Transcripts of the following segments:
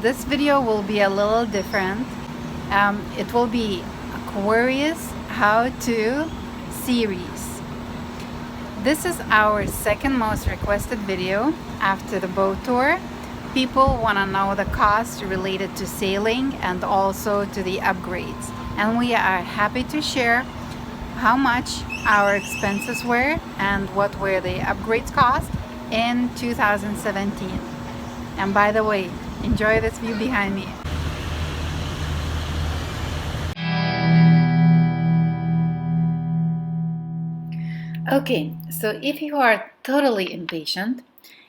this video will be a little different. It will be Aquarius How To Series. This is our second most requested video after the boat tour. People want to know the costs related to sailing and also to the upgrades. And we are happy to share how much our expenses were and what were the upgrades cost in 2017. And by the way, enjoy this view behind me. Okay, so if you are totally impatient,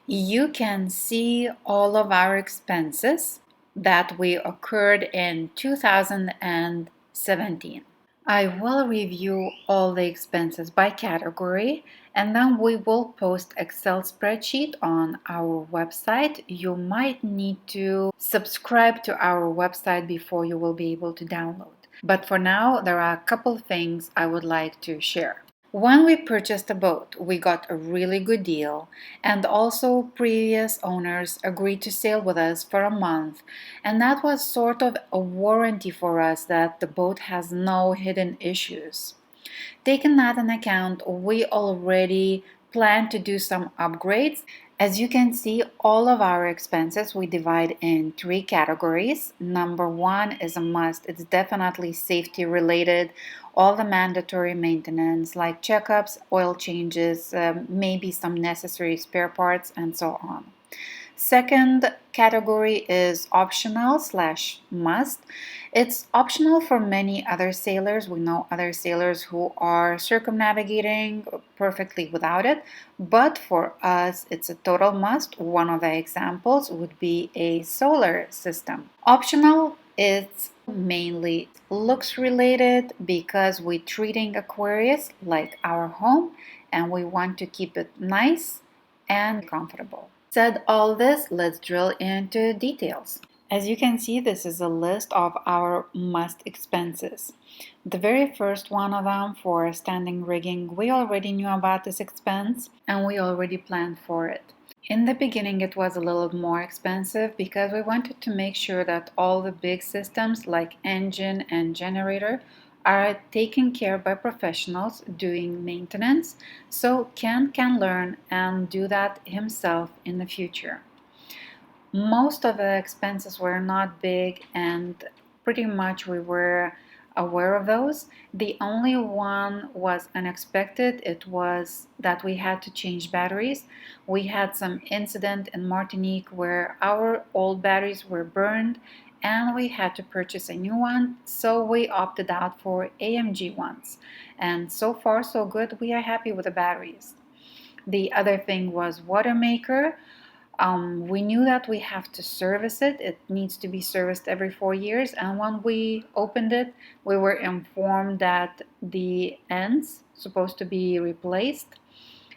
you can see all of our expenses that we occurred in 2017. I will review all the expenses by category, and then we will post Excel spreadsheet on our website. You might need to subscribe to our website before you will be able to download. But for now, there are a couple things I would like to share. When we purchased a boat, we got a really good deal, and also previous owners agreed to sail with us for a month, and that was sort of a warranty for us that the boat has no hidden issues. Taking that into account, we already plan to do some upgrades. As you can see, all of our expenses we divide in three categories. Number one is a must. It's definitely safety related. All the mandatory maintenance like checkups, oil changes, maybe some necessary spare parts, and so on. Second category is optional slash must. It's optional for many other sailors. We know other sailors who are circumnavigating perfectly without it, but for us, it's a total must. One of the examples would be a solar system. Optional is mainly looks related because we're treating Aquarius like our home and we want to keep it nice and comfortable. Said all this, let's drill into details. As you can see, this is a list of our must expenses. The very first one of them for standing rigging, we already knew about this expense and we already planned for it. In the beginning, it was a little more expensive because we wanted to make sure that all the big systems like engine and generator are taken care by professionals doing maintenance, so Ken can learn and do that himself in the future. Most of the expenses were not big and pretty much we were aware of those. The only one was unexpected. It was that we had to change batteries. We had some incident in Martinique where our old batteries were burned and we had to purchase a new one, so we opted out for AMG ones. And so far so good, we are happy with the batteries. The other thing was water maker. We knew that we have to service it. It needs to be serviced every 4 years. And when we opened it, we were informed that the ends supposed to be replaced,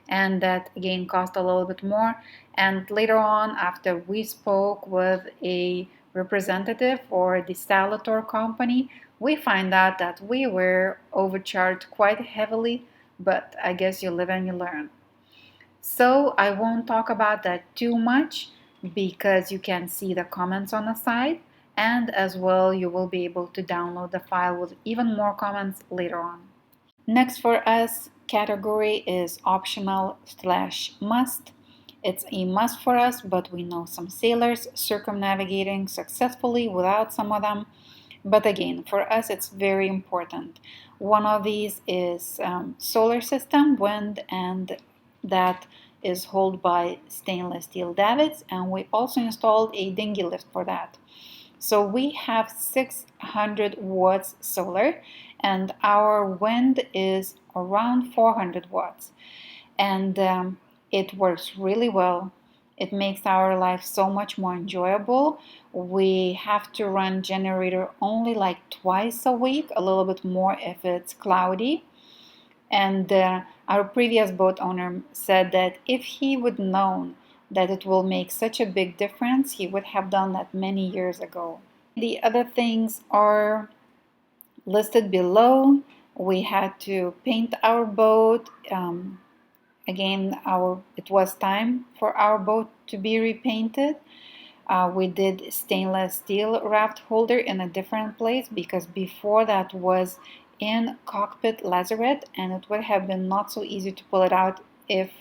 and that again cost a little bit more. And later on, after we spoke with a representative for the Salator company, we find out that we were overcharged quite heavily, but I guess you live and you learn. So I won't talk about that too much because you can see the comments on the side, and as well you will be able to download the file with even more comments later on. Next for us category is optional slash must. It's a must for us, but we know some sailors circumnavigating successfully without some of them. But again, for us, it's very important. One of these is solar system, wind, and that is held by stainless steel davits, and we also installed a dinghy lift for that. So we have 600 watts solar, and our wind is around 400 watts, and it works really well. It makes our life so much more enjoyable. We have to run generator only like twice a week, a little bit more if it's cloudy. And our previous boat owner said that if he would known that it will make such a big difference, he would have done that many years ago. The other things are listed below. We had to paint our boat. Again, it was time for our boat to be repainted. We did stainless steel raft holder in a different place because before that was in cockpit lazarette, and it would have been not so easy to pull it out if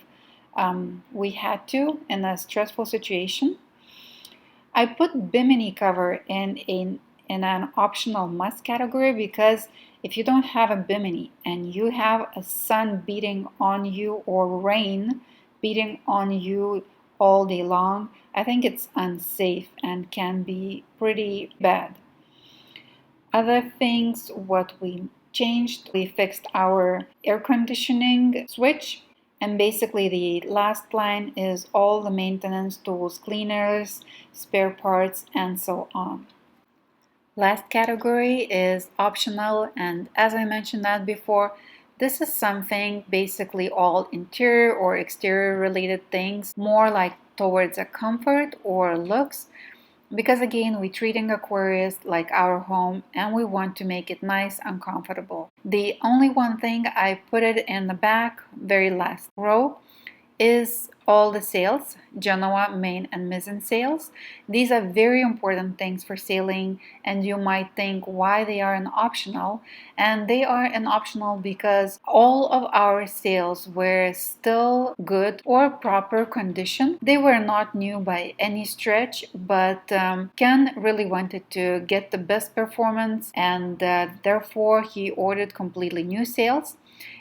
we had to in a stressful situation. I put bimini cover in an optional must category because if you don't have a bimini and you have a sun beating on you or rain beating on you all day long, I think it's unsafe and can be pretty bad. Other things, what we changed, we fixed our air conditioning switch. And basically, the last line is all the maintenance tools, cleaners, spare parts, and so on. Last category is optional, and as I mentioned that before, this is something basically all interior or exterior related things, more like towards a comfort or looks. Because again, we're treating Aquarius like our home and we want to make it nice and comfortable. The only one thing I put it in the back, very last row, is all the sails, Genoa, main, and mizzen sails. These are very important things for sailing, and you might think why they are an optional. And they are an optional because all of our sails were still good or proper condition. They were not new by any stretch, but Ken really wanted to get the best performance, and therefore he ordered completely new sails.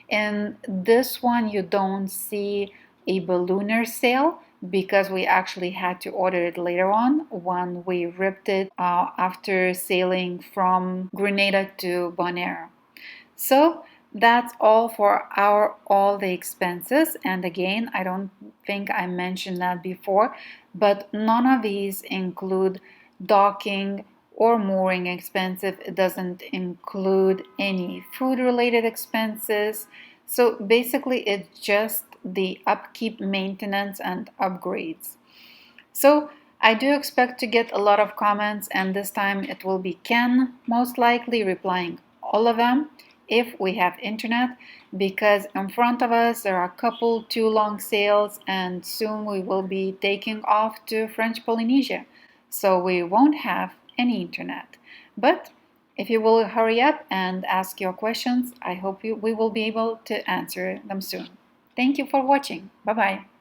In this one, you don't see a ballooner sail because we actually had to order it later on when we ripped it after sailing from Grenada to Bonaire. So that's all for our all the expenses. And again, I don't think I mentioned that before, but none of these include docking or mooring expenses. It doesn't include any food related expenses. So basically, it's just the upkeep, maintenance, and upgrades. So I do expect to get a lot of comments, and this time it will be Ken most likely replying all of them if we have internet, because in front of us there are a couple too long sails, and soon we will be taking off to French Polynesia, so we won't have any internet. But if you will hurry up and ask your questions, I hope we will be able to answer them soon. Thank you for watching. Bye bye.